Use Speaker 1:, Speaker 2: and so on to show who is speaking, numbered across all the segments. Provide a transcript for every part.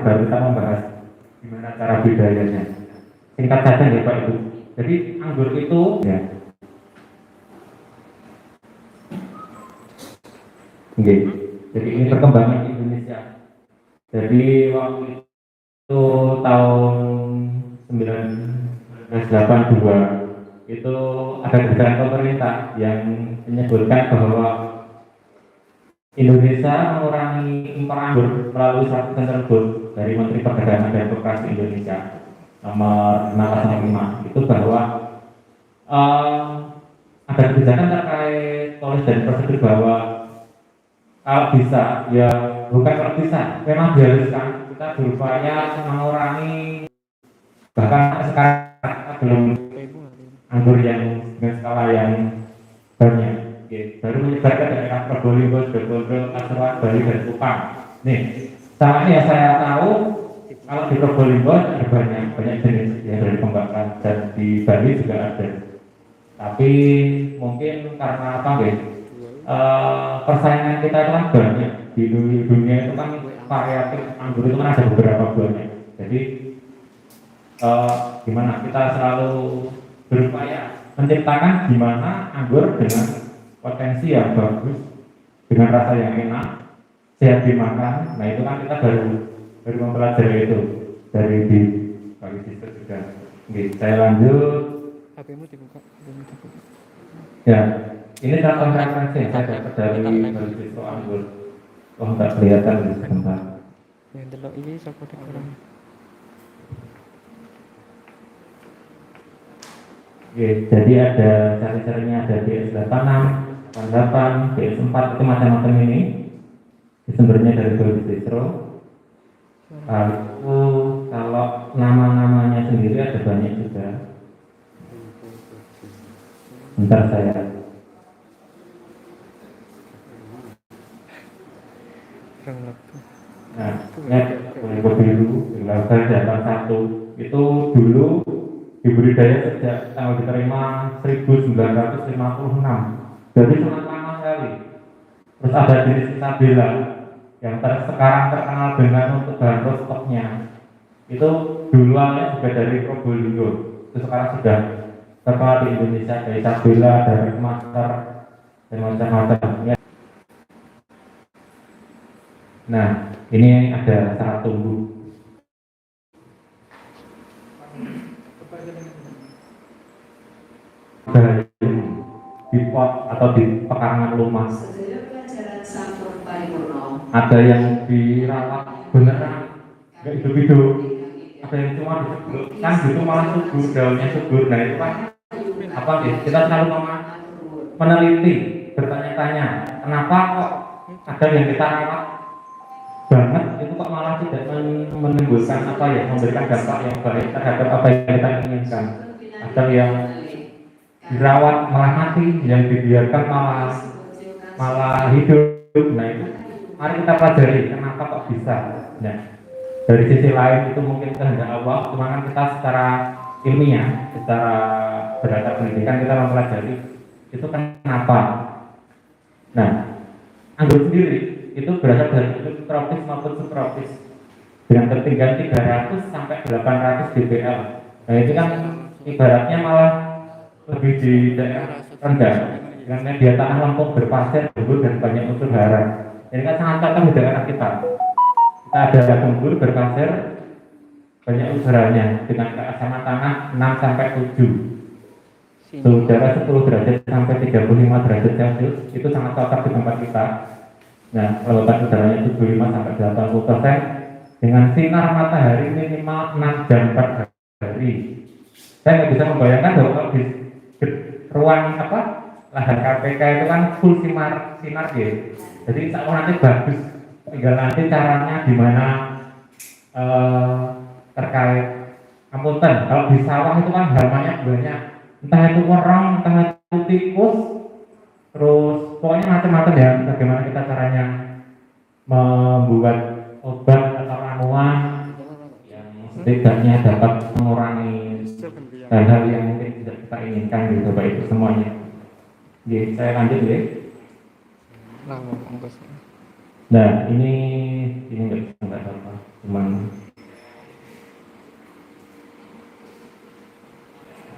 Speaker 1: baru kita membahas gimana cara budidayanya. Singkat saja ya Pak Ibu. Jadi anggur itu ya. Oke. Jadi ini perkembangan Indonesia. Jadi waktu itu tahun 1982 itu ada kebijakan pemerintah yang menyebutkan bahwa Indonesia mengurangi impor anggur melalui surat tersebut dari Menteri Perdagangan dan Koperasi Indonesia nomor 605 itu bahwa ada kebijakan terkait polis dan prosedur bahwa kalau bisa ya bukan kalau bisa memang diharuskan kita berupaya mengurangi bahkan sekarang belum anggur yang dengan skala yang banyak. Oke, baru menyebar ke daerah Probolinggo, Sidoarjo, Pasuruan, Bali dan Kupang. Nih, sama yang saya tahu kalau di Probolinggo ada banyak jenis ya dari pembakaran dan di Bali juga ada. Tapi mungkin karena apa ya? Persaingan kita itu kan banyak di dunia itu kan variatif anggur itu kan ada beberapa banyak. Jadi gimana kita selalu berupaya menciptakan gimana anggur dengan potensi yang bagus dengan rasa yang enak sehat dimakan. Nah itu kan kita baru mempelajari itu dari di Bali Sister juga. Oke, saya lanjut. HP-mu dibuka. Ya, ini contoh referensi yang saya dapat dari Bali Sister anggur. Oh nggak kelihatan di sebentar.
Speaker 2: Yang delok ini siapa kurang.
Speaker 1: Oke, jadi ada cari-carinya ada DS86, 88, DS4 itu macam-macam ini. Sumbernya dari Bali Distro. Lalu kalau nama-namanya sendiri ada banyak juga. Bentar saya. Nah, Probolinggo Biru, Lagar Jatan 1 itu dulu dibudidaya sejak tanggal diterima 1956. Jadi sangat lama sekali. Terus ada jenis Isabella yang sekarang terkenal dengan untuk bahan rostoknya. Itu duluannya juga dari Probolinggo. Itu sekarang sudah terkenal di Indonesia dari Isabella, dari Master dan macam-macam. Nah, ini ada syarat tumbuh. Di pot atau di pekarangan lumas. Ada yang dirawat beneran, nggak hidup-hidup. Ada yang cuma kan gitu malah subur, daunnya subur. Nah itu kan apa ya? Kita selalu meneliti, bertanya-tanya, kenapa kok ada yang kita rawat banget itu kok malah tidak menimbulkan apa ya, memberikan dampak yang baik terhadap apa yang kita inginkan. Ada yang dirawat malah mati, yang dibiarkan malah hidup. Nah itu mari kita pelajari kenapa kok bisa. Nah dari sisi lain itu mungkin kehendak Allah, cuma kan kita secara ilmiah, secara berdasar pendidikan kita mempelajari itu kenapa. Nah anggur sendiri itu berasal dari tropis maupun subtropis dengan ketinggian 300 sampai 800 dBl. Nah itu kan ibaratnya malah lebih di daerah rendah dengan media tanah lempung berpasir, gembur dan banyak unsur hara. Ini kan sangat cocok di daerah kita. Kita ada gembur berpasir, banyak unsur haranya dengan keasaman tanah 6 sampai 7. Suhu udara 10 derajat sampai 35 derajat Celcius itu sangat cocok di tempat kita. Nah, kelembapan udaranya 75 sampai 80% dengan sinar matahari minimal 6 jam per hari. Saya nggak bisa membayangkan bahwa kalau di ruang lahan KPK itu kan full sinar gitu. Jadi insya Allah nanti bagus. Tinggal nanti caranya gimana terkait amunten. Kalau di sawah itu kan halamannya banyak, entah itu kerang, entah itu tikus, terus pokoknya macam-macam ya. Bagaimana kita caranya membuat obat atau ramuan yang setidaknya dapat mengurangi hal-hal yang mungkin tidak kita inginkan gitu, Bapak Ibu semuanya. Jadi saya lanjut ya. Nah ini enggak bisa. nggak apa-apa, cuman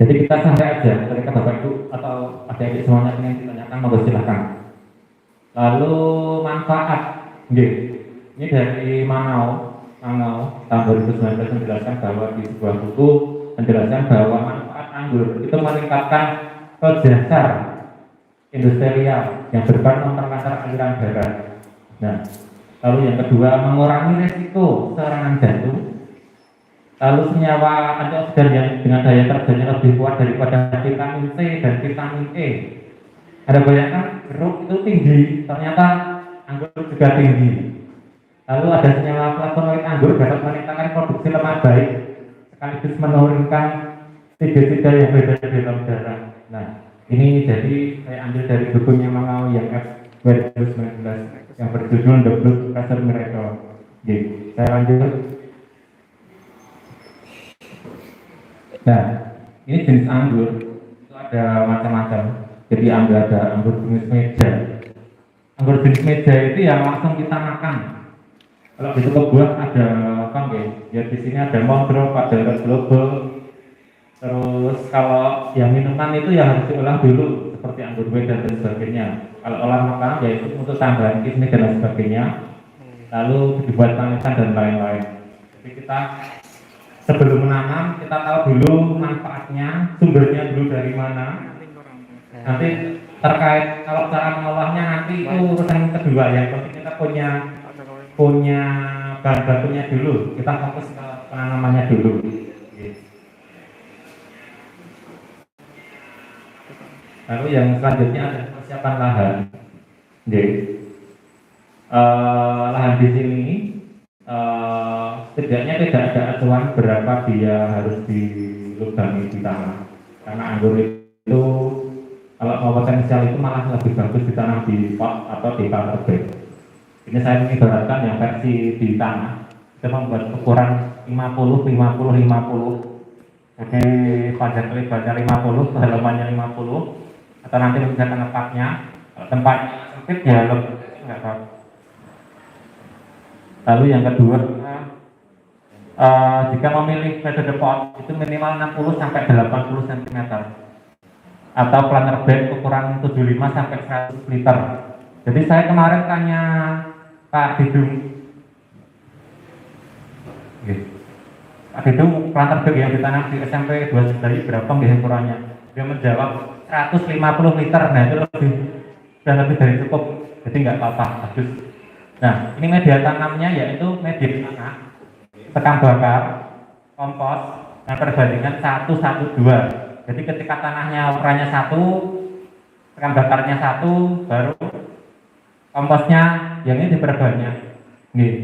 Speaker 1: jadi kita santai aja ketika Bapak Ibu atau adik-adik semuanya ingin ditanyakan, monggo silahkan. Lalu manfaat, nggih. Ini dari Mangau tahun 2019 menjelaskan bahwa di sebuah buku menjelaskan bahwa manfaat anggur itu meningkatkan dasar industrial yang berperan memperlancar aliran darah. Nah, lalu yang kedua mengurangi resiko serangan jantung. Lalu senyawa antioksidan yang dengan daya terjangnya lebih kuat daripada vitamin C dan vitamin E. Ada bayangkan jeruk itu tinggi, ternyata anggur juga tinggi. Lalu ada senyawa flavonoid anggur dapat meningkatkan produksi lemak baik sekaligus menurunkan trigliserida yang berbeda di dalam darah. Nah, ini jadi saya ambil dari bukunya Mangau yang F 2019 yang berjudul The Blood Pressure Miracle. Oke, saya lanjut. Nah, ini jenis anggur itu ada macam-macam. Jadi ada anggur jenis meja. Anggur jenis meja itu yang langsung kita makan. Kalau di toko buah ada apa nggih? Ya di sini ada Mongrel, ada Red Global. Terus kalau yang minuman itu yang harus diolah dulu seperti anggur dan sebagainya. Kalau olah makanan yaitu untuk tambahan kismis dan lain sebagainya. Lalu dibuat panisan dan lain-lain. Jadi kita sebelum menanam kita tahu dulu manfaatnya, sumbernya dulu dari mana. Nanti terkait kalau cara mengolahnya nanti itu urusan kedua. Yang penting kita punya bahan bakunya dulu. Kita fokus ke penanamannya dulu. Lalu yang selanjutnya ada persiapan lahan. Lahan di sini setidaknya tidak ada acuan berapa dia harus dilubangi di tanah. Karena anggur itu kalau mau potensial itu malah lebih bagus ditanam di pot atau di counter bag. Ini saya mengibaratkan yang versi di tanah. Kita membuat ukuran 50-50-50. Jadi panjang lebarnya 50, kedalamannya 50. Atau nanti bisa tempatnya. Kalau tempatnya sempit ya lebih enggak apa. Lalu yang kedua, jika memilih metode pot itu minimal 60 sampai 80 cm atau planter bag ukuran 75 sampai 100 liter. Jadi saya kemarin tanya Pak Didung, Pak Didung planter bag yang ditanam di SMP 2 Sedayu berapa nggih ukurannya? Dia menjawab 150 liter. Nah itu sudah lebih dari cukup. Jadi nggak apa-apa, bagus. Nah, ini media tanamnya yaitu media tanah, sekam bakar, kompos, dan perbandingan 1:2. Jadi ketika tanahnya ukurannya 1, sekam bakarnya 1, baru komposnya yang ini diperbanyak.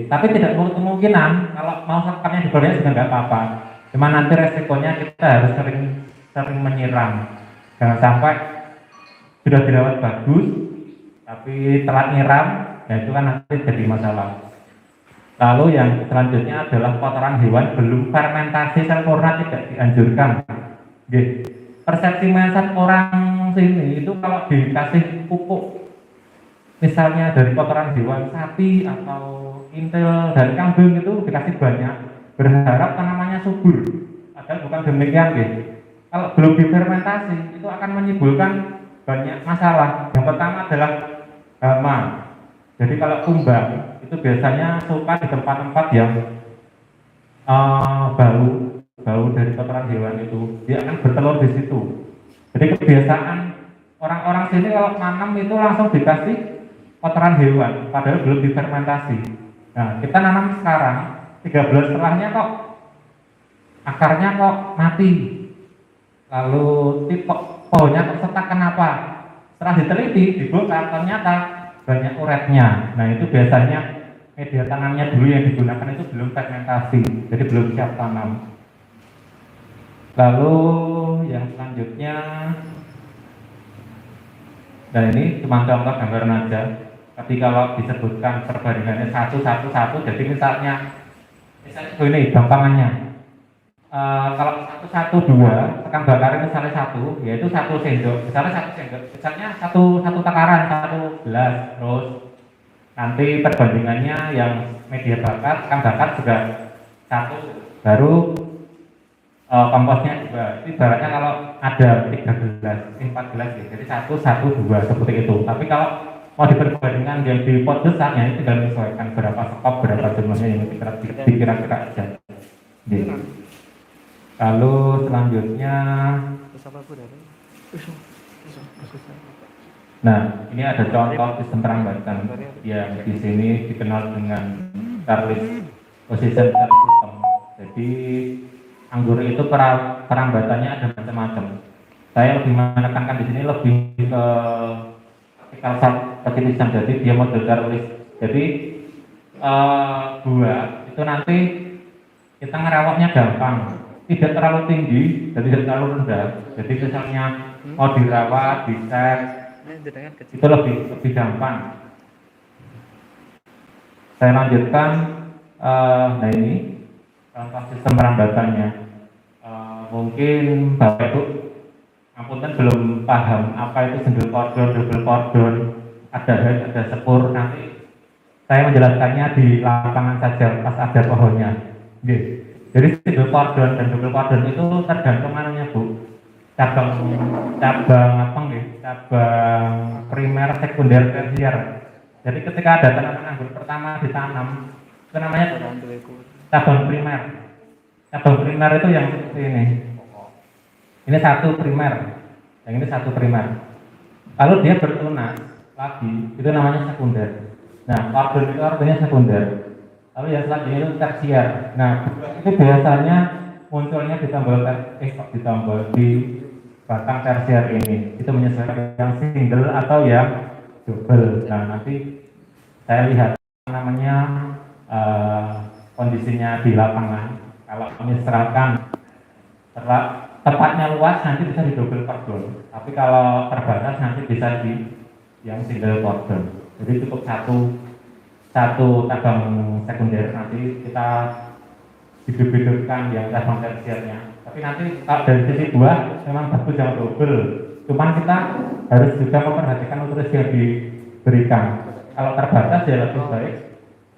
Speaker 1: Tapi tidak kemungkinan kalau mau sekamnya diperbanyak juga nggak apa-apa. Cuma nanti resikonya kita harus sering menyiram. Jangan sampai sudah dirawat bagus, tapi telat nyiram. Nah itu kan nanti jadi masalah. Lalu yang selanjutnya adalah kotoran hewan belum fermentasi sempurna tidak dianjurkan. Persepsi mindset orang sini itu kalau dikasih pupuk, misalnya dari kotoran hewan sapi atau intel dari kambing itu dikasih banyak, berharap tanamannya subur. Padahal bukan demikian, Kalau belum difermentasi itu akan menimbulkan banyak masalah. Yang pertama adalah hama. Jadi kalau kumbang itu biasanya suka di tempat-tempat yang bau dari kotoran hewan itu, dia akan bertelur di situ. Jadi kebiasaan orang-orang sini kalau nanam itu langsung dikasih kotoran hewan, padahal belum difermentasi. Nah kita nanam sekarang, 3 bulan setelahnya kok akarnya kok mati, lalu pohonnya kok setak, kenapa? Setelah diteliti, dibongkar ternyata banyak uretnya. Nah itu biasanya media tanamnya dulu yang digunakan itu belum fermentasi, jadi belum siap tanam. Lalu yang selanjutnya, nah ini cuma contoh gambaran aja. Tapi kalau disebutkan perbandingannya 1:1, jadi misalnya ini gampangannya. Kalau 1:2 sekam bakar misalnya 1, yaitu 1 sendok, misalnya 1 sendok, misalnya satu takaran, 1 gelas, terus Nanti perbandingannya yang media bakat, kan bakat juga satu, baru komposnya juga. Itu ibaratnya kalau ada 3 gelas, 4 gelas ya, jadi 1, 1, 2 seperti itu. Tapi kalau mau diperbandingkan yang di pot besar, ya itu tinggal menyesuaikan berapa skop, berapa jumlahnya yang dikira-kira aja. Gitu. Lalu selanjutnya, nah ini ada contoh sistem perambatan yang di sini dikenal dengan Charles Position System. Jadi anggur itu perambatannya ada macam-macam. Saya lebih menekankan di sini lebih ke vertical fertilization, jadi dia model Charles. Jadi buah itu nanti kita ngerawatnya gampang, tidak terlalu tinggi dan tidak terlalu rendah. Jadi misalnya mau dirawat, diset, itu lebih gampang. Saya lanjutkan. Nah ini contoh sistem perambatannya. Mungkin Bapak Ibu apunten belum paham apa itu single cordon, double cordon, ada head, ada sepur. Nanti saya menjelaskannya di lapangan saja pas ada pohonnya. Jadi single cordon dan double cordon itu tergantung anunya Bu. Cabang apa nih? Cabang primer, sekunder, tersier. Jadi ketika ada tanaman anggur pertama ditanam, itu namanya cabang primer. Cabang primer itu yang seperti ini. Ini satu primer, yang ini satu primer. Lalu dia bertunas lagi, itu namanya sekunder. Nah, cordon itu artinya sekunder. Lalu yang selanjutnya itu tersier. Nah, itu biasanya munculnya ditambah di batang tersier ini. Itu menyesuaikan yang single atau yang double. Nah, nanti saya lihat namanya kondisinya di lapangan. Kalau misalkan tepatnya luas nanti bisa di double cordon. Tapi kalau terbatas nanti bisa di yang single cordon. Jadi cukup satu cabang sekunder, nanti kita hidup-hidupkan yang cabang tersiernya. Tapi nanti kalau dari sisi buah memang bagus yang double. Cuman kita harus juga memperhatikan nutrisi yang diberikan. Kalau terbatas ya lebih baik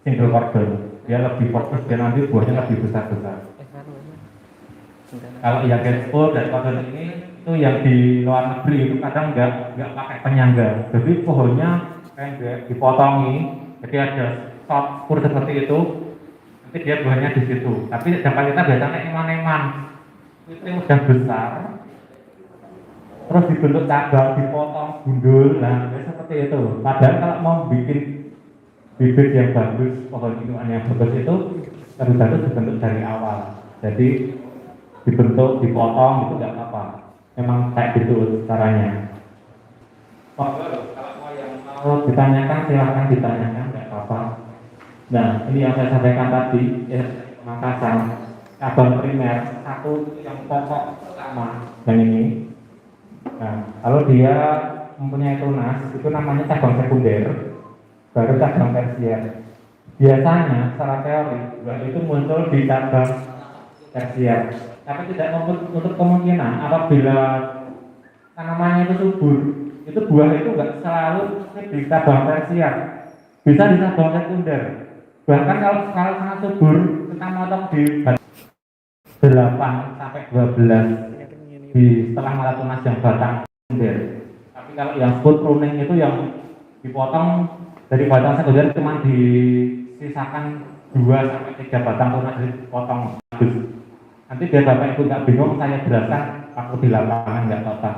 Speaker 1: single cordon. Dia lebih fokus, dia nanti buahnya lebih besar-besar. Kalau yang export dan cordon ini itu yang di luar negeri itu kadang nggak pakai penyangga. Jadi pohonnya kayak dipotongi, jadi ada short kur seperti itu. Nanti dia buahnya di situ. Tapi dampak kita biasanya eman-eman. Itu udah besar, terus dibentuk cabang, dipotong, gundul, nah seperti itu. Padahal kalau mau bikin bibit yang bagus, pohon ilmuwan yang bagus itu harus dibentuk dari awal. Jadi dibentuk, dipotong itu nggak apa-apa. Memang kayak gitu caranya. Kalau mau yang mau ditanyakan silahkan ditanyakan, nggak apa-apa. Nah ini yang saya sampaikan tadi, Makassar. Cabang primer satu yang pokok utama dan ini. Nah, kalau dia mempunyai tunas itu namanya cabang sekunder, baru cabang tersier. Biasanya secara teori buah itu muncul di cabang tersier, tapi tidak menutup kemungkinan apabila tanamannya itu subur, itu buah itu nggak selalu di cabang tersier, bisa di cabang sekunder. Bahkan kalau sangat subur kita motong di 8 sampai 12 di setelah masa tunas yang batang sekunder. Tapi kalau yang full pruning itu yang dipotong dari batang sekunder cuma disisakan 2 sampai 3 batang tunas dipotong habis. Nanti biar Bapak Ibu nggak bingung, saya jelaskan waktu di lapangan nggak total.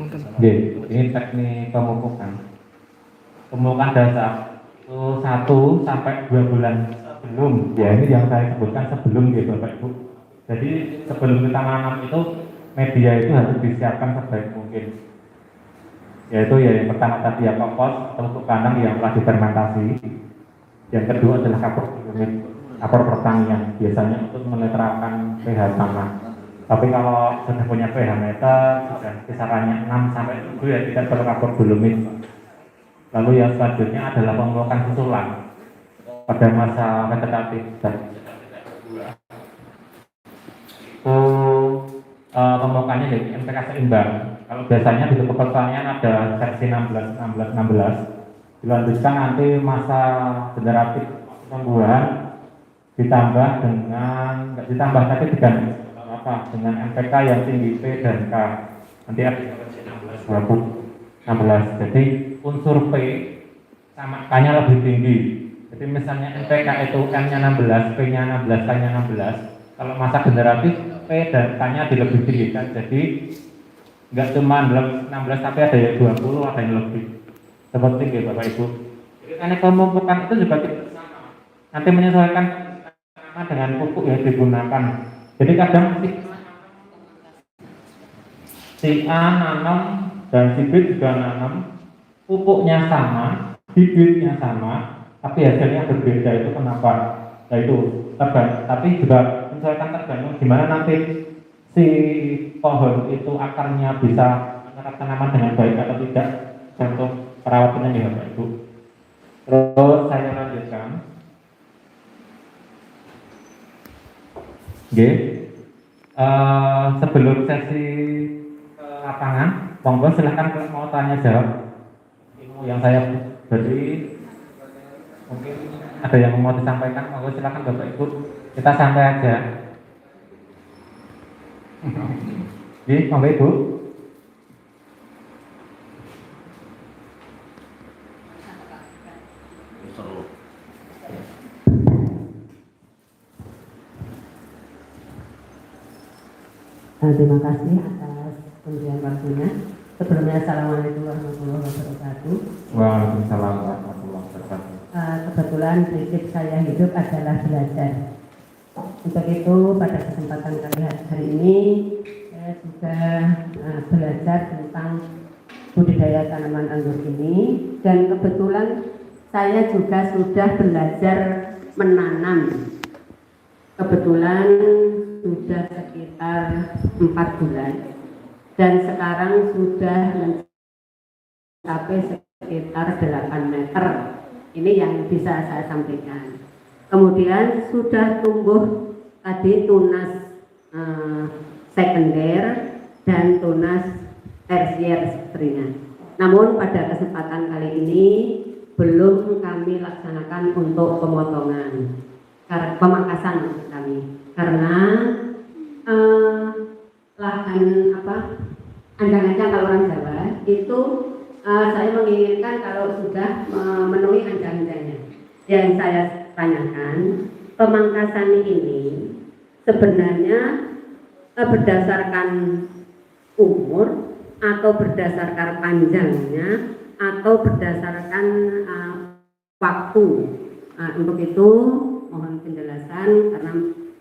Speaker 1: Oke, ini teknik pemupukan. Pemupukan dasar itu 1 sampai 2 bulan sebelum, ya ini yang saya sebutkan sebelum ya Bapak Ibu. Jadi sebelum kita menanam itu media itu harus disiapkan sebaik mungkin. Yaitu ya yang pertama tadi ya kompos atau pupuk kandang yang telah difermentasi. Yang kedua adalah kapur pertanian, biasanya untuk menetralkan pH tanah. Tapi kalau sudah punya pH meter, sudah kisarannya 6 sampai 7 ya tidak perlu kapur dolomit. Lalu yang selanjutnya adalah pemupukan susulan pada masa vegetatif dan pemupukannya dari NPK seimbang. Kalau biasanya di buku pertanian ada seksi 16, 16, 16. Dilanjutkan nanti masa generatif tumbuhan ditambah dengan, nggak ditambah tapi diganti apa, dengan NPK yang tinggi P dan K. Nanti ada seksi 16, 20, 16. Jadi unsur P sama K-nya lebih tinggi. Jadi misalnya NPK itu N-nya 16, P-nya 16, K-nya 16. Kalau masa generatif P dan K-nya lebih tinggi kan. Jadi nggak cuma 16 tapi ada yang 20, ada yang lebih. Seperti itu Bapak Ibu. Jadi teknik pemupukan itu juga tidak sama. Nanti menyesuaikan dengan pupuk yang digunakan. Jadi kadang si A nanam dan si B juga nanam, pupuknya sama, bibitnya sama, tapi hasilnya berbeda. Itu kenapa? Nah itu tapi juga menyesuaikan tergantung gimana nanti si pohon itu akarnya bisa menyerap tanaman dengan baik atau tidak, contoh perawatannya ya Bapak Ibu. Terus saya lanjutkan. Oke. Sebelum sesi ke lapangan, monggo silahkan kalau mau tanya jawab ilmu yang saya beri. Mungkin ada yang mau disampaikan, monggo silahkan Bapak Ibu. Kita santai aja. Oke, monggo Ibu.
Speaker 3: Terima kasih atas pemberian waktunya. Sebelumnya Assalamualaikum warahmatullahi wabarakatuh.
Speaker 1: Waalaikumsalam warahmatullahi wabarakatuh.
Speaker 3: Kebetulan prinsip saya hidup adalah belajar. Untuk itu pada kesempatan kali hari ini saya juga belajar tentang budidaya tanaman anggur ini, dan kebetulan saya juga sudah belajar menanam. Kebetulan sudah sekitar 4 bulan dan sekarang sudah mencapai sekitar 8 meter. Ini yang bisa saya sampaikan. Kemudian sudah tumbuh tadi tunas sekunder dan tunas tersier sepertinya. Namun pada kesempatan kali ini belum kami laksanakan untuk pemotongan, pemangkasan maksud kami, karena lahan ancang-ancang kalau orang Jawa itu saya menginginkan kalau sudah memenuhi ancang-ancangnya. Yang saya tanyakan, pemangkasan ini sebenarnya berdasarkan umur atau berdasarkan panjangnya atau berdasarkan waktu. Untuk itu mohon penjelasan, karena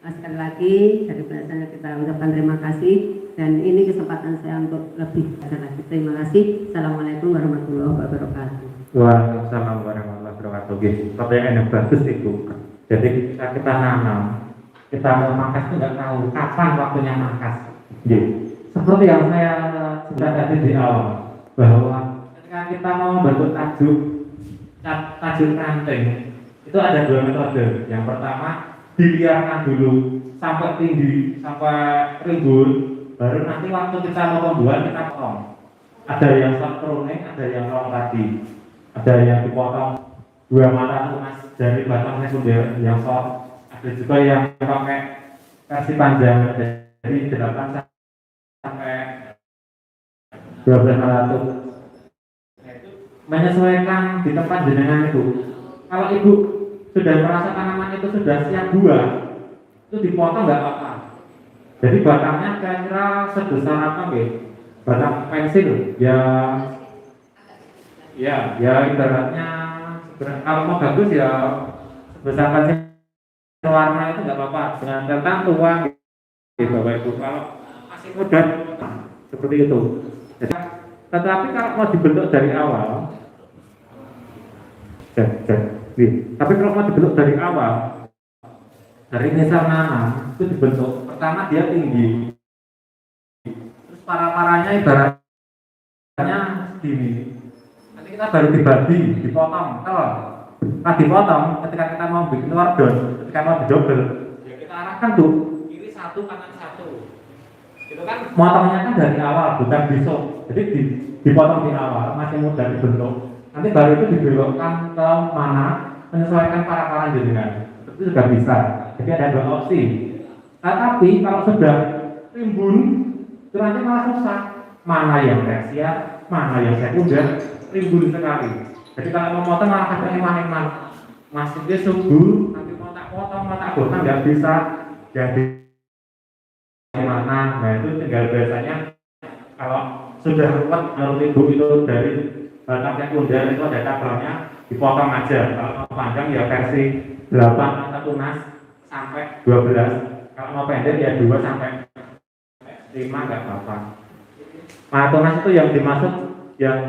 Speaker 3: sekali lagi dari penjelasannya kita ucapkan terima kasih, dan ini kesempatan saya untuk lebih belajar lagi. Terima kasih. Assalamualaikum warahmatullahi wabarakatuh.
Speaker 1: Waalaikumsalam warahmatullahi wabarakatuh. Pertanyaan yang bagus itu. Jadi kita nanam, kita mau mangkas itu nggak tahu kapan waktunya mangkas. Seperti yang saya sudah tadi di awal, bahwa ketika kita mau bentuk tajuk ranting, itu ada 2 metode. Yang pertama, dibiarkan dulu sampai tinggi, sampai rimbun, baru nanti waktu kita mau pembuahan kita potong. Ada yang short pruning, ada yang long tadi, ada yang dipotong 2 mata tunas dari batang sekunder yang short, ada juga yang pakai versi panjang dari 8 sampai 1200. Menyesuaikan di tempat jenengan itu. Kalau ibu sudah merasa tanaman itu sudah siap buah, itu dipotong nggak apa-apa. Jadi batangnya kira-kira sebesar apa nggih? Batang pensil ya ibaratnya kalau mau bagus ya sebesar pensil warna itu nggak apa-apa, dengan catatan tua gitu Bapak Ibu. Kalau masih muda seperti itu. Jadi, tetapi kalau mau dibentuk dari awal, tapi kalau mau dibentuk dari awal, dari misal nanam itu dibentuk, pertama dia tinggi, terus para-paranya ibaratnya segini, nanti kita baru dibagi, dipotong. Kalau dipotong, ketika kita mau bikin wardon, ketika mau didobel, ya kita arahkan tuh kiri 1 kanan 1, gitu kan? Motongnya kan dari awal, bukan besok. Jadi dipotong di awal, masih mudah dibentuk. Nanti baru itu dibelokkan ke mana menyesuaikan para jenengan. Itu sudah bisa. Jadi ada dua opsi. Tapi kalau sudah rimbun, itu nanti malah susah. Mana yang tersier, mana yang sekunder, rimbun sekali. Jadi kalau mau potong malah kadang eman-eman. Masuknya subur, nanti mau tak potong, mau tak potong nggak bisa. Jadi mana? Nah itu tinggal biasanya kalau sudah ruwet menurut ibu itu dari batang sekunder itu ada kabelnya dipotong aja. Kalau mau panjang ya versi 8 atau tunas sampai 12. Kalau mau pendek ya 2 sampai 5 nggak apa-apa. Nah tunas itu yang dimaksud yang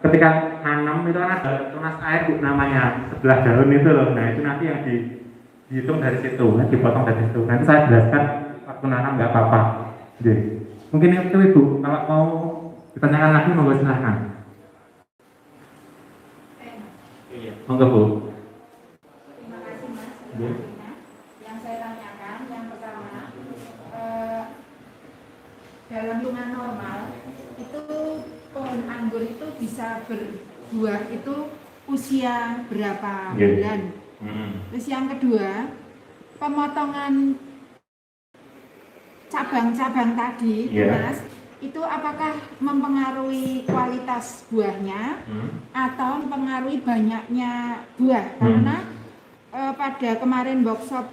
Speaker 1: ketika nanam itu kan ada tunas air bu namanya sebelah daun itu loh. Nah itu nanti yang dihitung dari situ, dipotong dari situ. Nanti saya jelaskan waktu nanam nggak apa-apa. Jadi mungkin itu ibu kalau mau ditanyakan lagi monggo silahkan. Monggo bu.
Speaker 4: Terima kasih mas. Yang saya tanyakan yang pertama, dalam lingkungan normal itu pohon anggur itu bisa berbuah itu usia berapa bulan? Terus yang kedua, pemotongan cabang-cabang tadi, mas, itu apakah mempengaruhi kualitas buahnya atau mempengaruhi banyaknya buah? Karena pada kemarin workshop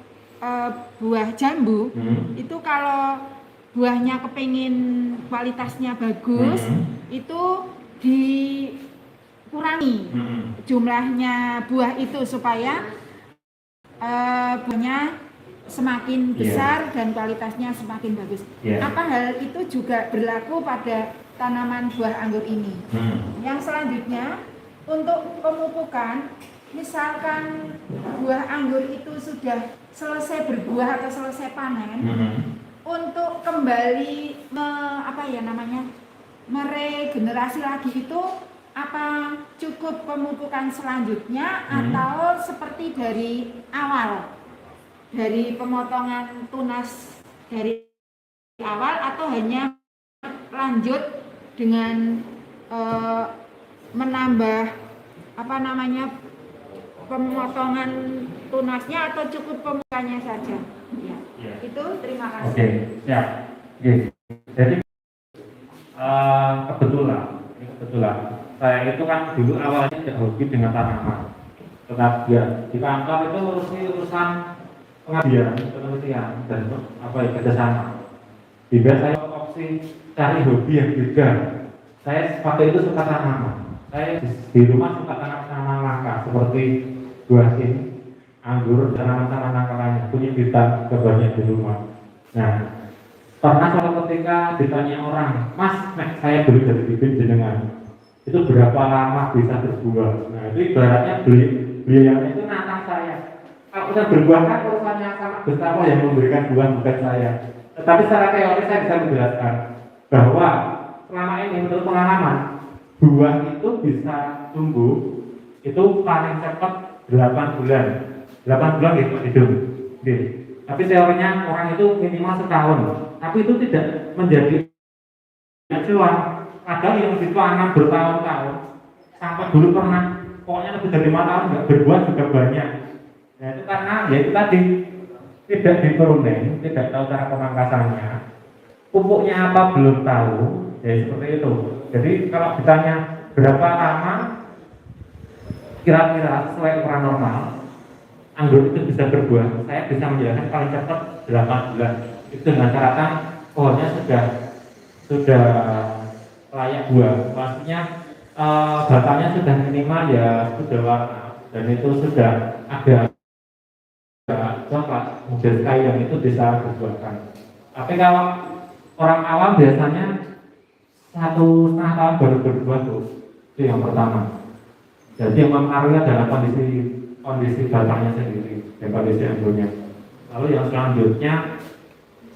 Speaker 4: buah jambu itu kalau buahnya kepingin kualitasnya bagus itu dikurangi jumlahnya buah itu supaya buahnya semakin besar dan kualitasnya semakin bagus. Apa hal itu juga berlaku pada tanaman buah anggur ini? Yang selanjutnya untuk pemupukan, misalkan buah anggur itu sudah selesai berbuah atau selesai panen, untuk kembali meregenerasi lagi itu apa cukup pemupukan selanjutnya atau seperti dari awal, dari pemotongan tunas dari awal, atau hanya lanjut dengan menambah pemotongan tunasnya atau cukup pemupukannya saja? Ya. Itu terima kasih.
Speaker 1: Oke, siap. Jadi kebetulan saya itu kan dulu awalnya tidak hobi dengan tanaman, tetapi ya di kantor itu urusan pengabdian, penelitian dan kerjasama. Juga saya opsi cari hobi yang beda. Saya waktu itu suka tanaman. Saya di rumah suka tanaman langka seperti buah ini, anggur, tanaman-tanaman langka lainnya, punya bintang banyak di rumah. Nah, pernah suatu ketika ditanya orang, Mas, saya beli dari bibit jenengan, itu berapa lama bisa berbuah? Nah, itu ibaratnya beliau itu nantang saya. Kalau bisa berbuah kan urusannya sama betapa yang memberikan buah bukan saya. Tetapi secara teori saya bisa menjelaskan bahwa selama ini menurut pengalaman buah itu bisa tumbuh itu paling cepat 8 bulan. 8 bulan itu hidup. Tapi teorinya orang itu minimal setahun. Tapi itu tidak menjadi acuan. Kadang yang ditanam bertahun-tahun sampai dulu pernah pokoknya lebih dari 5 tahun nggak berbuah juga banyak. Nah itu karena ya itu tadi tidak diturunin, tidak tahu cara pemangkasannya, pupuknya apa belum tahu, ya seperti itu. Jadi kalau ditanya berapa lama kira-kira sesuai ukuran normal anggur itu bisa berbuah, saya bisa menjelaskan paling cepat 8 bulan. Itu dengan catatan pohonnya sudah layak buah, maksudnya batangnya sudah minimal ya sudah warna dan itu sudah ada coklat model kayu yang itu bisa dibuahkan. Tapi kalau orang awam biasanya 1,5 tahun baru berbuah tuh, itu yang pertama. Jadi yang mempengaruhi adalah kondisi batangnya sendiri dan kondisi anggurnya. Lalu yang selanjutnya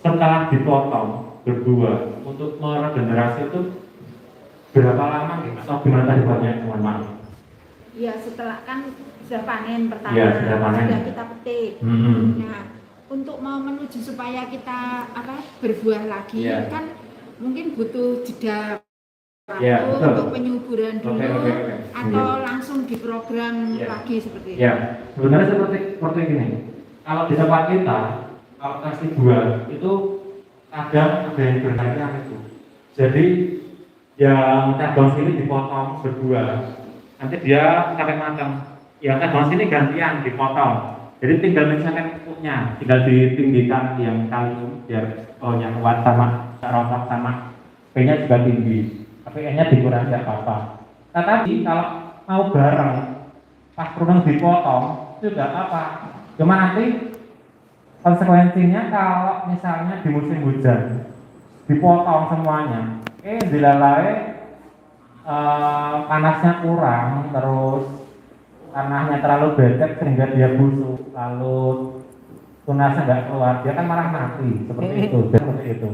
Speaker 1: setelah dipotong berbuah untuk meregenerasi itu berapa lama atau gimana tadi buatnya teman-teman?
Speaker 4: Iya, setelah kan sudah panen pertama,
Speaker 1: ya, sudah
Speaker 4: kita petik. Nah, untuk mau menuju supaya kita berbuah lagi kan mungkin butuh jeda
Speaker 1: Ya, betul.
Speaker 4: untuk penyuburan dulu
Speaker 1: Oke.
Speaker 4: atau langsung diprogram
Speaker 1: Ya.
Speaker 4: lagi seperti itu?
Speaker 1: Ya, sebenarnya seperti ini. Kalau di tempat kita, kalau kasih dua itu kadang ada yang berharian itu. Jadi yang cabang sini dipotong berdua, nanti dia sampai matang. Yang cabang sini gantian dipotong. Jadi tinggal misalkan pupuknya, tinggal ditinggikan yang kalium biar yang kuat sama rotok sama P-nya juga tinggi. Tapi E-nya dikurangi nggak apa-apa. Tetapi kalau mau bareng pas kurang dipotong itu nggak apa. Cuma nanti konsekuensinya kalau misalnya di musim hujan dipotong semuanya, dilalai panasnya kurang, terus tanahnya terlalu becek sehingga dia busuk, lalu tunasnya nggak keluar, dia kan malah mati seperti itu.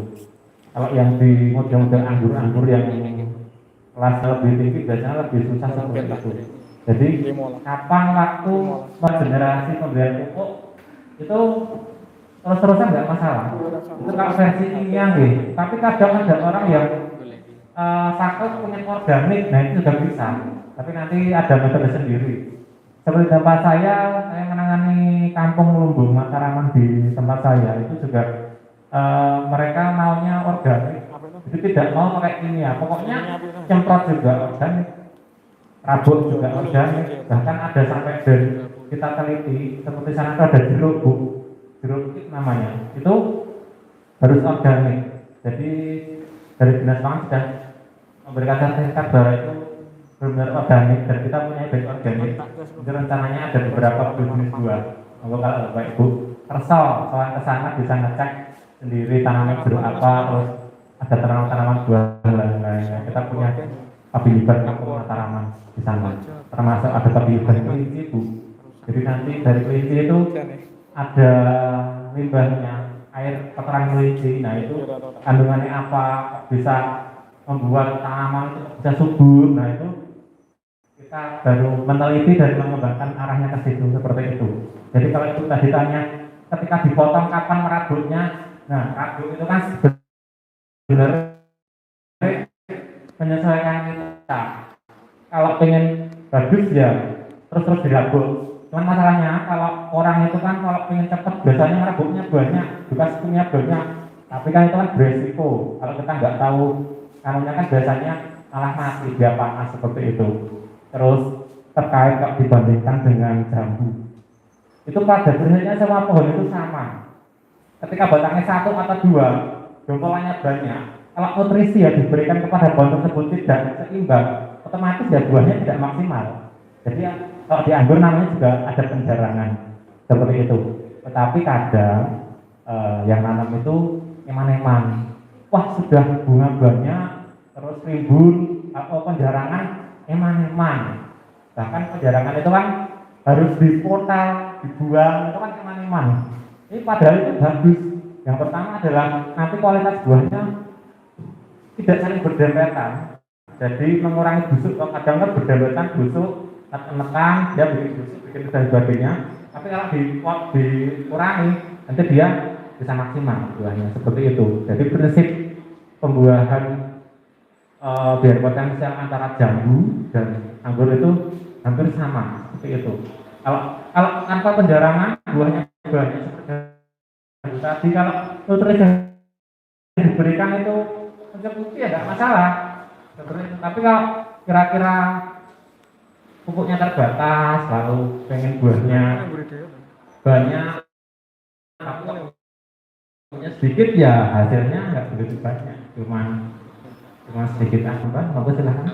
Speaker 1: Kalau yang di model-model anggur yang kelasnya lebih tinggi biasanya lebih susah seperti itu. Jadi kapan waktu generasi pemberian pupuk itu terus-terusan nggak masalah. Itu kalau versi ilmiah nih. Tapi kadang ada orang yang takut punya organik, nah itu sudah bisa. Tapi nanti ada metode sendiri. Seperti tempat saya menangani kampung Lumbung Mataraman di tempat saya itu juga mereka maunya organik. Jadi tidak mau pakai kimia. Pokoknya semprot juga organik, rabut juga organik. Bahkan ada sampai dari kita teliti seperti sana itu ada jeruk bu. Jeruk itu namanya, itu harus organik. Jadi dari Dinas Pangan sudah memberikan sertifikat bahwa itu benar-benar organik dan kita punya bed organik. Jadi rencananya ada beberapa jenis buah. Kalau Bapak Ibu Kersal, soal ke sana bisa ngecek sendiri tanaman jeruk apa, terus ada tanaman buah lain-lainnya. Kita punya paguyuban kampung Mataraman di sana, termasuk ada paguyuban kelinci bu. Jadi nanti dari kelinci itu ada limbahnya, air kotoran kelinci. Nah itu kandungannya apa, bisa membuat tanaman itu bisa subur. Nah itu kita baru meneliti dan mengembangkan arahnya ke situ seperti itu. Jadi kalau itu tadi tanya ketika dipotong kapan merabutnya, nah rabut itu kan sebenarnya menyesuaikan kita. Kalau pengen bagus ya terus dirabut. Cuman masalahnya kalau orang itu kan kalau pengen cepet biasanya merabutnya banyak, bekas punya banyak. Tapi kan itu kan beresiko. Kalau kita nggak tahu, kamunya kan biasanya malah mati dia panas seperti itu. Terus terkait kalau dibandingkan dengan jambu, itu pada prinsipnya semua pohon itu sama. Ketika batangnya satu atau dua, jompolannya banyak. Kalau nutrisi ya diberikan kepada pohon tersebut tidak seimbang, otomatis ya buahnya tidak maksimal. Jadi kalau di anggur namanya juga ada penjarangan seperti itu. Tetapi kadang yang nanam itu eman-eman. Wah sudah bunga banyak, terus rimbun atau penjarangan eman-eman. Bahkan penjarangan itu kan harus dipotong, dibuang, itu kan eman-eman. Ini padahal itu bagus. Yang pertama adalah nanti kualitas buahnya tidak saling berdempetan. Jadi mengurangi busuk. Kalau kadang kan berdempetan busuk, menekan dia bikin busuk, bikin dan sebagainya. Tapi kalau dikurangi, nanti dia bisa maksimal buahnya seperti itu. Jadi prinsip pembuahan biar potensial antara jambu dan anggur itu hampir sama seperti itu. Kalau tanpa penjarangan buahnya banyak seperti tadi. Kalau nutrisi yang diberikan itu mencukupi ya nggak masalah seperti itu. Tapi kalau kira-kira pupuknya terbatas, lalu pengen buahnya banyak, tapi pupuknya sedikit ya hasilnya nggak begitu banyak, cuma sedikit akan. Bagus silahkan.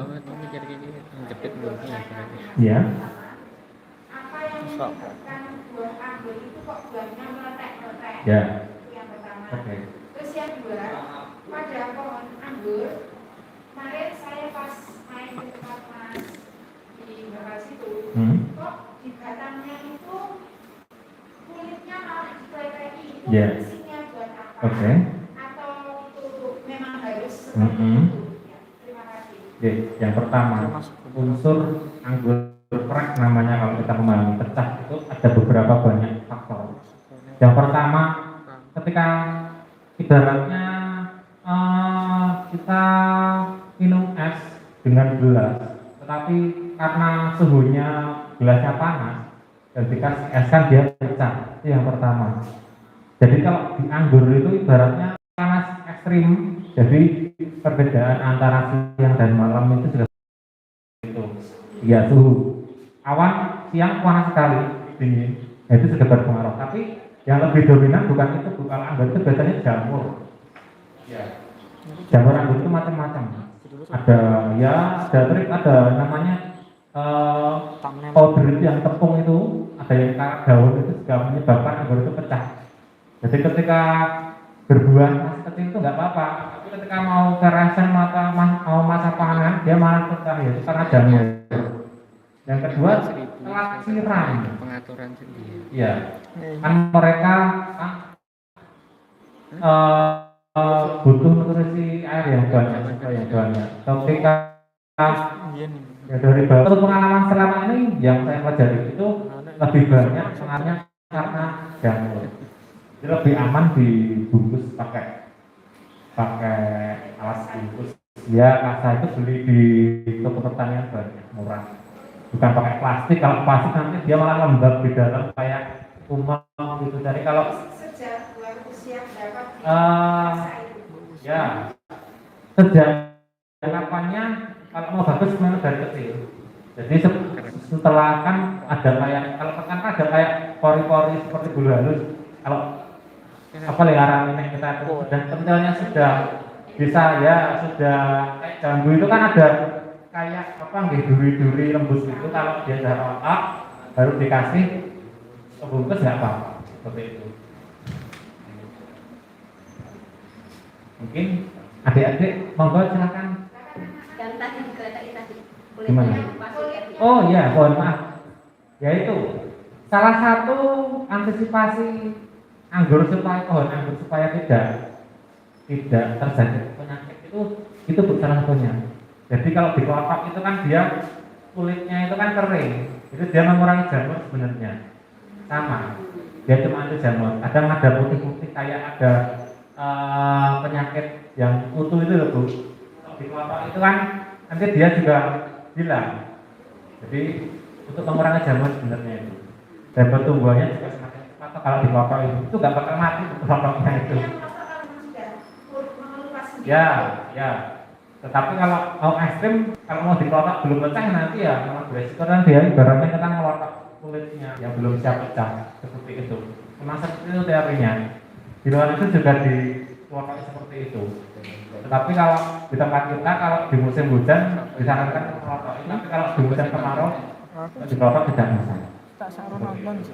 Speaker 1: Ya.
Speaker 4: Apa yang menyebabkan buah anggur itu kok buahnya meletek-meletek?
Speaker 1: Ya.
Speaker 4: Itu yang pertama.
Speaker 1: Oke.
Speaker 4: Terus yang kedua, pada pohon anggur, kemarin saya pas main di tempat Mas di Bekasi itu, kok di batangnya itu kulitnya malah dipeleti. Itu fungsinya buat apa?
Speaker 1: Oke.
Speaker 4: Atau itu memang harus seperti itu? Ya, terima kasih.
Speaker 1: Oke, yang pertama unsur anggur kerak namanya kalau kita memahami pecah itu ada beberapa banyak faktor. Yang pertama ketika ibaratnya kita minum es gelas, tetapi karena suhunya gelasnya panas dan dikasih es kan dia pecah. Itu yang pertama. Jadi kalau di anggur itu ibaratnya panas ekstrim, jadi perbedaan antara siang dan malam itu sudah itu ya suhu awan siang panas sekali dingin, itu sudah berpengaruh. Tapi yang lebih dominan bukan itu, bukan anggur itu biasanya jamur. Ya. Jamur anggur itu macam-macam. Ada ya, ada namanya powder itu yang tepung itu, ada yang karak daun itu juga menyebabkan anggur itu pecah. Jadi ketika berbuah masih kecil itu nggak apa-apa, tapi ketika mau kerasan mau masa panen dia malah pecah, ya itu karena jamur. Yang kedua telat siram.
Speaker 2: Pengaturan sendiri.
Speaker 1: Iya. Kan mereka butuh nutrisi air yang banyak, ketika ya dari bawah. Untuk pengalaman selama ini yang saya pelajari itu lebih banyak pengaruhnya karena jamur. Jadi lebih aman dibungkus pakai alas bungkus. Ya kasa itu beli di toko pertanian banyak, murah. Bukan pakai plastik. Kalau plastik nanti dia malah lembab di dalam kayak umam gitu. Jadi kalau
Speaker 4: Sejak usia berapa?
Speaker 1: ya sejak kapannya kalau mau bagus memang dari kecil. Jadi setelah kan ada kayak kalau kan ada kayak pori-pori seperti bulu halus. Kalau apa liaran ini kita sudah kentalnya sudah bisa ya sudah kayak jambu itu kan ada kayak apa nggih duri-duri lembut itu, kalau dia sudah otak baru dikasih kebungkus nggak apa seperti itu. Mungkin adik-adik monggo silakan.
Speaker 3: Yang tadi dikatakan tadi.
Speaker 1: Gimana? Oh iya, mohon maaf. Yaitu salah satu antisipasi anggur supaya pohon anggur supaya tidak terjadi penyakit itu salah satunya. Jadi kalau di kelopak itu kan dia kulitnya itu kan kering, itu dia mengurangi jamur sebenarnya. Sama, dia cuma anti jamur. Kadang ada putih-putih kayak ada penyakit yang kutu itu loh Bu. Kalau di kelopak itu kan nanti dia juga hilang. Jadi untuk mengurangi jamur sebenarnya itu. Dan pertumbuhannya juga semakin cepat. Kalau di kelopak itu nggak bakal mati kelopaknya itu. Ya. Tetapi kalau mau ekstrim, kalau mau dikelopak belum pecah nanti ya malah beresiko kan dia ibaratnya kita ngelopak kulitnya yang belum siap pecah seperti itu. Memang seperti itu teorinya. Di luar itu juga dikelopak seperti itu. Tetapi kalau di tempat kita kalau di musim hujan disarankan ngelopak. Tapi kalau di musim kemarau dikelopak tidak masalah.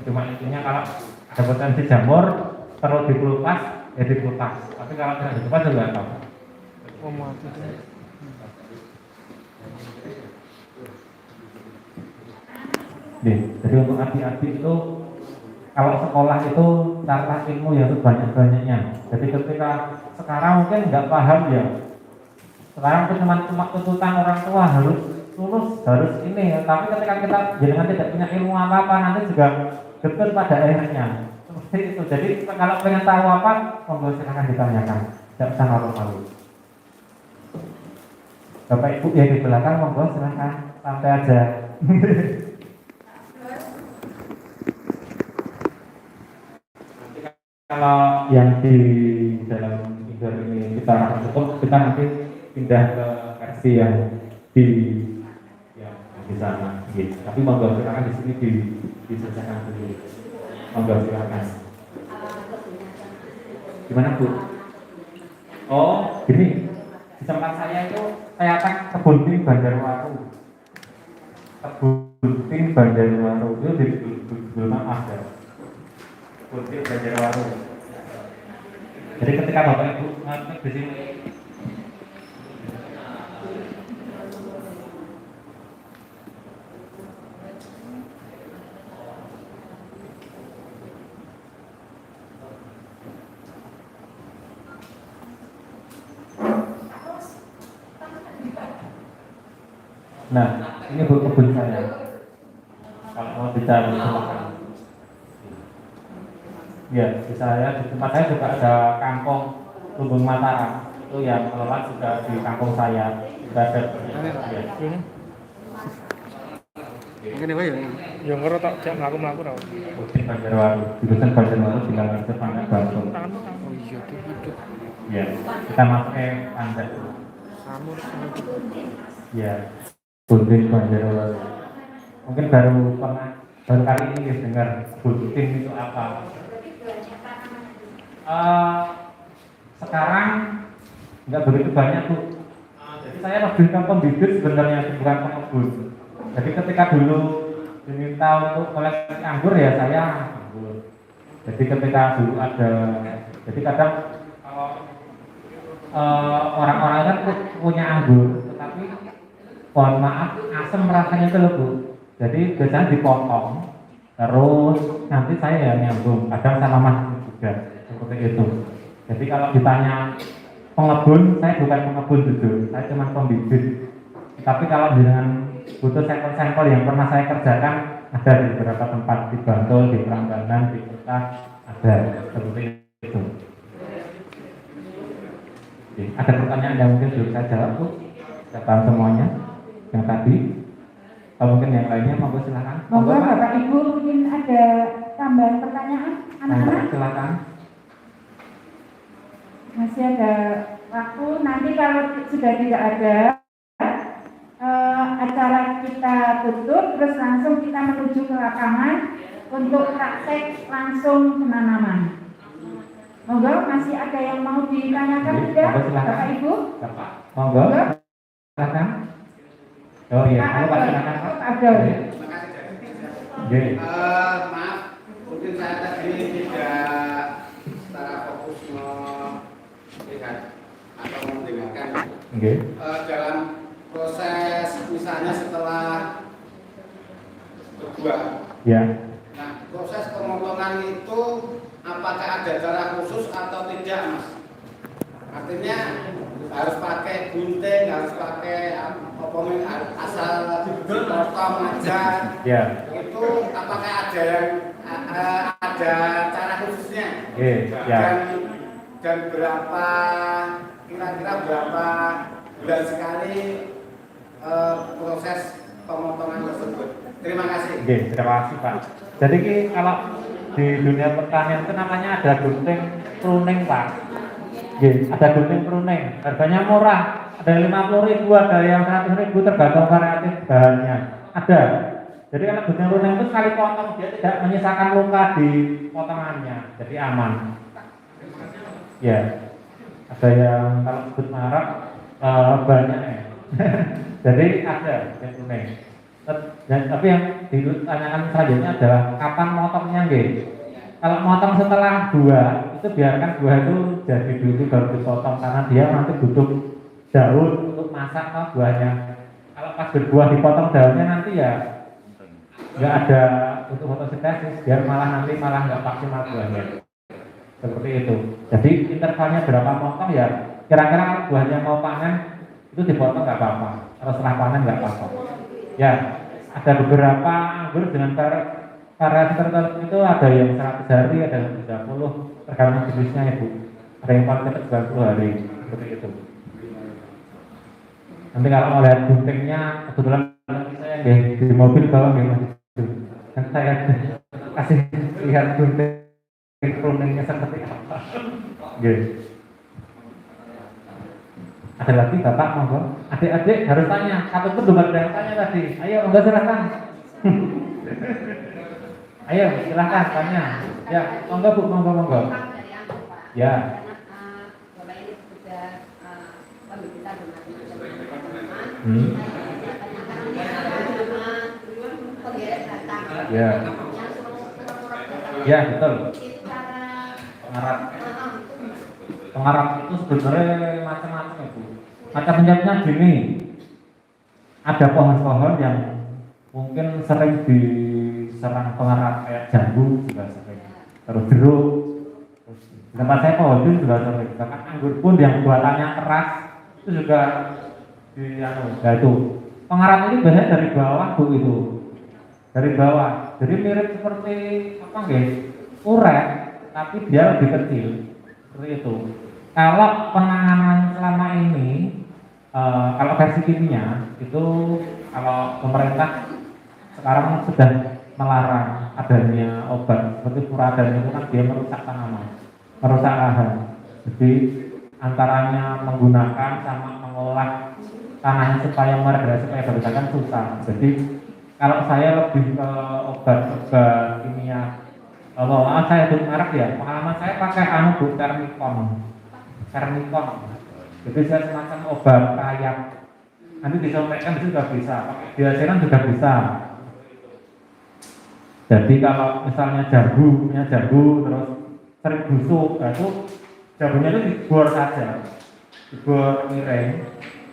Speaker 1: Cuma intinya kalau ada potensi jamur perlu dikelupas ya dikelupas. Tapi kalau tidak dikelupas juga nggak apa-apa. Jadi untuk adik-adik itu kalau sekolah itu carilah ilmu yang sebanyak-banyaknya. Jadi ketika sekarang mungkin nggak paham ya. Sekarang itu cuma tuntutan orang tua harus lulus, harus ini. Tapi ketika kita jangan tidak punya ilmu apa-apa nanti juga betul pada akhirnya. Seperti itu. Jadi kalau pengen tahu apa, monggo silakan ditanyakan. Tidak usah malu-malu. Bapak Ibu yang di belakang monggo silakan santai aja. Kalau yang di dalam Tinder ini kita cukup, kita nanti pindah ke versi yang di sana. Gitu. Tapi monggo silakan di sini diselesaikan dulu. Monggo silakan. Gimana Bu? Oh, gini. Di tempat saya itu saya tag kebun pink Banjarwaru. Kebun pink Banjarwaru itu di Google Maps ada. Kebun pink Banjarwaru. Jadi ketika Bapak Ibu ngetik di sini, nah, ini kebun saya. Kalau mau bicara silakan. Ya, di tempat saya juga ada kampung Lumbung Mataram. Itu yang mengelola juga di kampung saya. ada. Ya.
Speaker 2: Ngene wae ya. Ya ngero tok jam mlaku-mlaku ra.
Speaker 1: Rutin Banjarwaru, jurusan Banjarwaru bilang itu Pandai Bantul.
Speaker 2: Oh iya itu.
Speaker 1: Ya, kita masuk Pandai.
Speaker 2: Samur.
Speaker 1: Ya, Rutin Banjarwaru. Mungkin baru kali ini ya dengar Rutin itu apa. Sekarang nggak begitu banyak tuh. Jadi saya lebih ke pembibit sebenarnya, bukan pengepul. Jadi ketika dulu diminta untuk koleksi anggur ya saya anggur. Jadi ketika dulu ada, jadi kadang kalau orang-orang kan punya anggur, tetapi mohon maaf asam rasanya itu loh Bu. Jadi biasanya dipotong, terus nanti saya ya nyambung, kadang sama Mas juga seperti itu. Jadi kalau ditanya pengebun, saya bukan pengebun jujur, saya cuma pembibit. Tapi kalau dengan butuh sampel-sampel yang pernah saya kerjakan ada di beberapa tempat, di Bantul, di Prambanan, di kota ada seperti itu. Oke, ada pertanyaan yang mungkin belum saya jawab Bu? Saya paham semuanya yang tadi. Kalau mungkin yang lainnya monggo silakan.
Speaker 4: Monggo Bapak Ibu mungkin ada tambahan pertanyaan anak-anak?
Speaker 1: Silakan.
Speaker 4: Masih ada waktu. Nanti kalau sudah tidak ada acara kita tutup, terus langsung kita menuju ke lapangan untuk praktek langsung penanaman. Monggo, masih ada yang mau ditanyakan tidak, Bapak Ibu?
Speaker 1: Bapak, monggo. Silakan. Oh iya, Pak silakan Pak.
Speaker 4: Ada.
Speaker 5: Maaf, mungkin saya tadi tidak secara fokus melihat atau mendengarkan. Dalam proses misalnya setelah berbuah.
Speaker 1: Ya.
Speaker 5: Nah, proses pemotongan itu apakah ada cara khusus atau tidak, Mas? Artinya harus pakai gunting, harus pakai asal dipotong aja.
Speaker 1: Ya.
Speaker 5: Itu apakah ada yang ada cara khususnya?
Speaker 1: Ya.
Speaker 5: Dan berapa kira-kira berapa bulan sekali proses pemotongan tersebut? Terima kasih.
Speaker 1: Terima kasih Pak. Jadi kalau di dunia pertanian itu namanya ada gunting pruning Pak. Ada gunting pruning, harganya murah, ada 50.000, ada yang 100.000 tergantung variatif bahannya. Ada. Jadi kalau gunting pruning itu sekali potong dia tidak menyisakan luka di potongannya, jadi aman. Ya, ada yang kalau sebut merek banyak ya. Jadi ada gunting pruning. Tapi yang ditanyakan selanjutnya adalah kapan motongnya nggih? Kalau motong setelah buah, itu biarkan buah itu jadi dulu baru dipotong karena dia nanti butuh daun untuk masak buahnya. Kalau pas berbuah dipotong daunnya nanti ya nggak ada untuk fotosintesis, biar nanti malah nggak maksimal buahnya. Seperti itu. Jadi intervalnya berapa potong ya? Kira-kira kalau buahnya mau panen itu dipotong nggak apa-apa. Kalau setelah panen nggak apa-apa. Ya, ada beberapa anggur dengan variasi tertentu itu ada yang 100 hari, ada yang 30, tergantung jenisnya ya Bu. Ada yang paling cepat 90 hari, seperti itu. Nanti kalau mau lihat guntingnya, kebetulan saya di mobil bawa Mas. Dan saya kasih lihat gunting pruningnya seperti apa. Ada lagi Bapak monggo. Adik-adik harus tanya, satu pun belum ada yang tanya tadi. Ayo monggo silakan. Ayo silahkan tanya. Ya, monggo Bu, monggo. Ya.
Speaker 3: Bapak ini sudah pembibitan dengan teman-teman.
Speaker 1: Ya. Ya, betul. Pengarap itu sebenarnya macam-macam ya Bu. Macam-macamnya gini. Ada pohon-pohon yang mungkin sering diserang pengarap kayak jambu juga sering, terus jeruk, di tempat saya pohon itu juga sering. Bahkan anggur pun yang buatannya keras itu juga nah itu pengarap ini biasanya dari bawah Bu, itu dari bawah, jadi mirip seperti apa guys, uret tapi dia lebih kecil seperti itu. Kalau penanganan selama ini kalau versi kimia itu kalau pemerintah sekarang sudah melarang adanya obat seperti furadin itu kan dia merusak tanaman, merusak lahan. Jadi antaranya menggunakan sama mengolah tanahnya supaya meregresi supaya berdagang susah. Jadi kalau saya lebih ke obat kimia, kalau saya itu merek ya, pengalaman saya pakai Bu, Termicon. Jadi saya semacam obat kayak nanti disampaikan itu juga bisa, pakai diaseran juga bisa. Jadi kalau misalnya jambu terus sering busuk, itu jambunya itu dibor saja, dibor miring.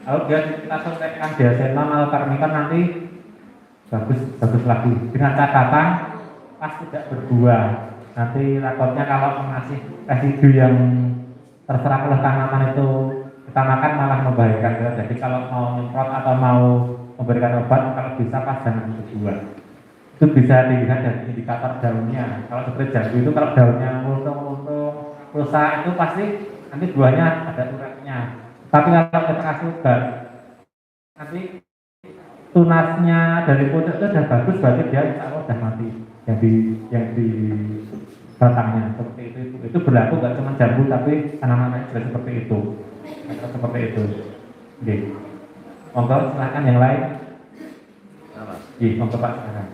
Speaker 1: Lalu dia kita suntikkan diasenon atau Termicon nanti bagus lagi. Dengan catatan pas tidak berbuah. Nanti takutnya kalau mengasih residu yang terserap oleh tanaman itu kita makan malah membahayakan. Jadi kalau mau nyemprot atau mau memberikan obat kalau bisa pas jangan berbuah. Itu bisa dilihat dari indikator daunnya. Kalau seperti jambu itu kalau daunnya luntung rusak itu pasti nanti buahnya ada uratnya. Tapi kalau kita kasih obat nanti tunasnya dari pucuk itu sudah bagus, berarti dia insya Allah sudah mati yang di batangnya seperti itu berlaku nggak cuma jambu tapi tanaman lain juga seperti itu. Oke. Monggo silakan yang lain. Iya, monggo Pak silakan.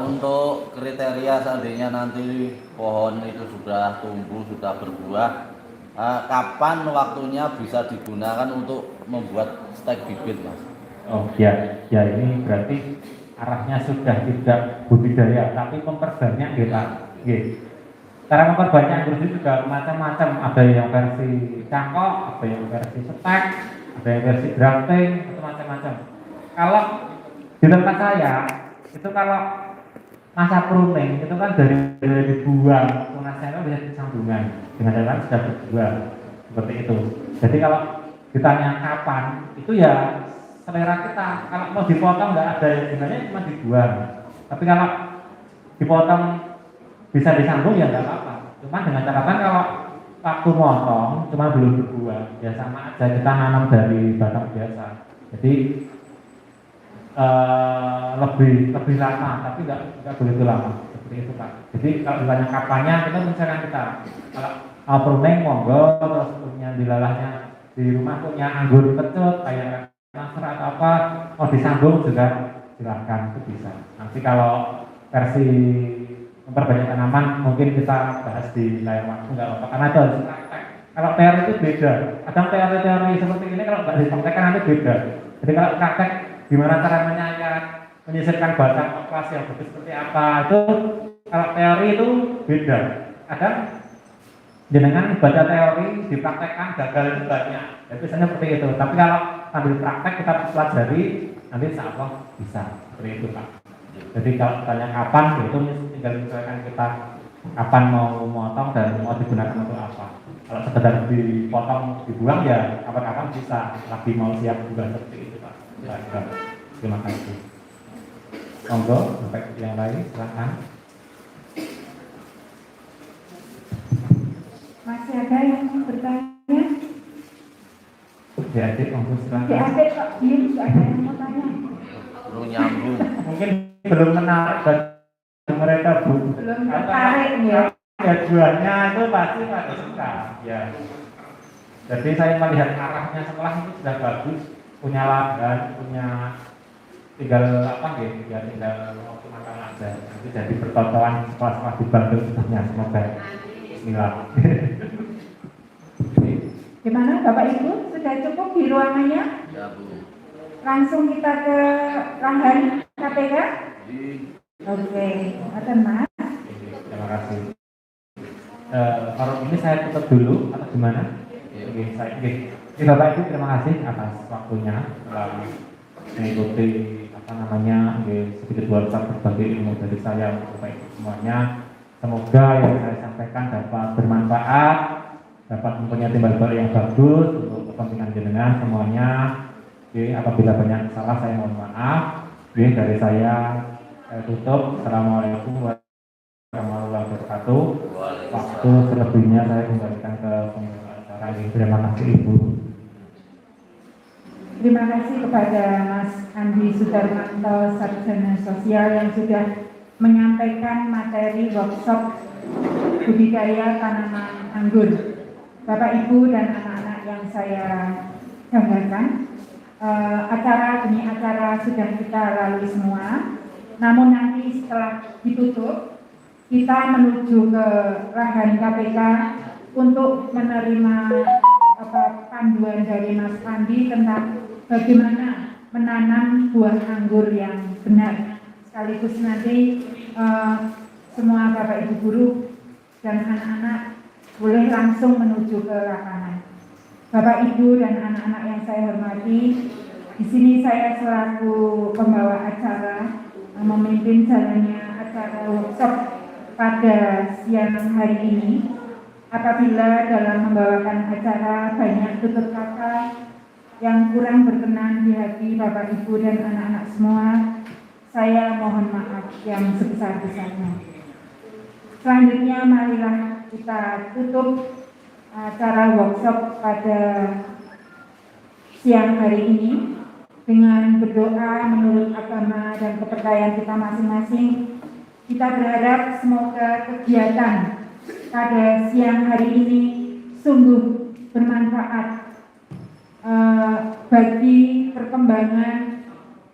Speaker 6: Untuk kriteria seandainya nanti pohon itu sudah tumbuh, sudah berbuah, kapan waktunya bisa digunakan untuk membuat stek bibit, Mas?
Speaker 1: Oh ya ini berarti arahnya sudah tidak budidaya, tapi memperbanyak kita. Cara memperbanyak anggur itu juga macam-macam. Ada yang versi cangkok, ada yang versi stek, ada yang versi grafting, itu macam-macam. Kalau di tempat saya itu kalau masa pruning itu kan dari dibuang tunasnya itu bisa disambungan dengan jalan sudah berbuah seperti itu. Jadi kalau ditanya kapan itu ya selera kita. Kalau mau dipotong nggak ada yang gunanya cuma dibuang. Tapi kalau dipotong bisa disambung ya nggak apa-apa. Cuma dengan catatan kalau waktu motong cuma belum berbuah ya sama aja kita nanam dari batang biasa. Jadi lebih lama tapi nggak begitu lama seperti itu Pak. Jadi kalau ditanya kapannya kita misalkan kita kalau mau pruning monggo, terus punya dilalahnya di rumah punya anggur pecut kayak master atau apa mau disambung juga silahkan, itu bisa. Nanti kalau versi memperbanyak tanaman mungkin kita bahas di lain waktu nggak apa-apa karena itu harus praktek. Kalau teori itu beda, kadang teori seperti ini kalau nggak dipraktekkan nanti beda. Jadi kalau praktek gimana cara menyisirkan batang kelas yang bagus seperti apa itu kalau teori itu beda. Kadang jenengan baca teori dipraktekkan gagal itu banyak. Ya, biasanya seperti itu. Tapi kalau sambil praktek kita pelajari nanti insya Allah bisa seperti itu Pak. Jadi kalau tanya kapan itu tinggal misalkan kita kapan mau motong dan mau digunakan untuk apa. Kalau sekedar dipotong dibuang ya kapan-kapan bisa lagi mau siap juga seperti itu Pak. Terima kasih. Monggo, sampai yang lain silakan.
Speaker 4: Masih ada yang mau bertanya?
Speaker 1: Adik, monggo silakan.
Speaker 4: Adik kok diem, ada yang mau tanya?
Speaker 6: Belum nyambung.
Speaker 1: Mungkin belum menarik bagi mereka Bu.
Speaker 4: Belum tertarik ya.
Speaker 1: Ya buahnya itu pasti suka. Ya. Jadi saya melihat arahnya sekolah itu sudah bagus, punya lahan, punya tinggal apa gitu, ya tinggal waktu makan aja. Nanti jadi pertontonan sekolah-sekolah di Bandung sebenarnya semoga. Bismillah.
Speaker 4: Gimana Bapak Ibu, sudah cukup di ruangannya?
Speaker 6: Ya, Bu.
Speaker 4: Langsung kita ke lahan KPK? Oke, Mas.
Speaker 1: Terima kasih. Kalau ini saya tutup dulu atau gimana? Oke, Bapak Ibu terima kasih atas waktunya telah mengikuti sedikit workshop berbagi ilmu dari saya untuk Bapak Ibu semuanya. Semoga yang saya sampaikan dapat bermanfaat, dapat mempunyai timbal balik yang bagus untuk kepentingan jenengan semuanya. Oke, apabila banyak salah saya mohon maaf. Oke, dari saya tutup. Assalamualaikum warahmatullahi wabarakatuh. Waktu selebihnya saya kembalikan ke penyelenggara acara ini. Terima kasih Ibu.
Speaker 4: Terima kasih kepada Mas Andi Sudarmanto, Sarjana Sosial yang sudah menyampaikan materi workshop budidaya tanaman anggur. Bapak, Ibu, dan anak-anak yang saya banggakan, acara demi acara sudah kita lalui semua. Namun nanti setelah ditutup, kita menuju ke lahan KPK untuk menerima panduan dari Mas Andi tentang bagaimana menanam buah anggur yang benar. Sekaligus nanti semua Bapak Ibu guru dan anak-anak boleh langsung menuju ke lapangan. Bapak Ibu dan anak-anak yang saya hormati, di sini saya selaku pembawa acara memimpin jalannya acara workshop pada siang hari ini. Apabila dalam membawakan acara banyak tutur kata yang kurang berkenan di hati Bapak Ibu dan anak-anak semua, saya mohon maaf yang sebesar-besarnya. Selanjutnya marilah kita tutup acara workshop pada siang hari ini dengan berdoa menurut agama dan kepercayaan kita masing-masing. Kita berharap semoga kegiatan pada siang hari ini sungguh bermanfaat bagi perkembangan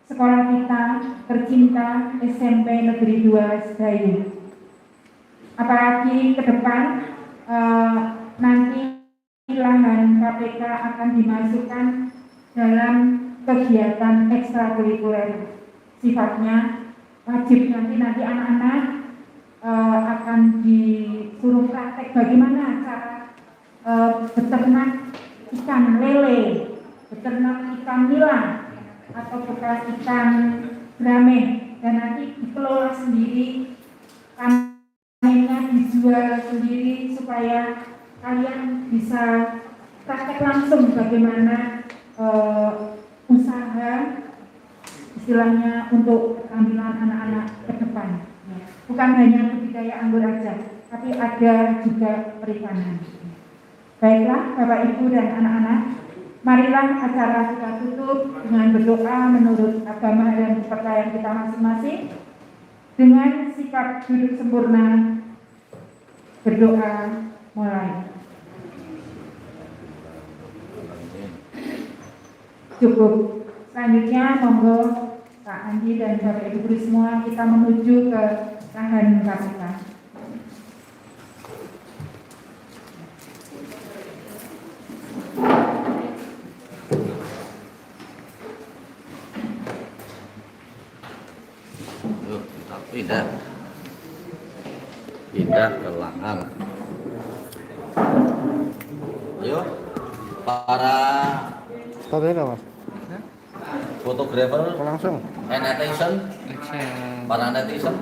Speaker 4: sekolah kita tercinta SMP Negeri 2 Sedayu. Apalagi ke depan nanti lahan KPK akan dimasukkan dalam kegiatan ekstrakurikuler, sifatnya wajib. Nanti anak-anak akan disuruh praktek bagaimana cara beternak ikan lele, beternak ikan nila atau bekas ikan grameh, dan nanti dikelola sendiri, panennya dijual sendiri supaya kalian bisa praktek langsung bagaimana usaha istilahnya untuk keterampilan anak-anak ke depan. Bukan hanya budidaya anggur aja, tapi ada juga perikanan. Baiklah Bapak Ibu dan anak-anak, marilah acara kita tutup dengan berdoa menurut agama dan kepercayaan kita masing-masing. Dengan sikap duduk sempurna, berdoa mulai. Cukup. Selanjutnya monggo Pak Andi dan Bapak Ibu guru semua kita menuju ke lahan KPK.
Speaker 6: Yuk, kita pindah ke lahan. Ayo, para
Speaker 2: Tadi Mas.
Speaker 6: fotografer
Speaker 2: Langsung.
Speaker 6: and netizen, para netizen,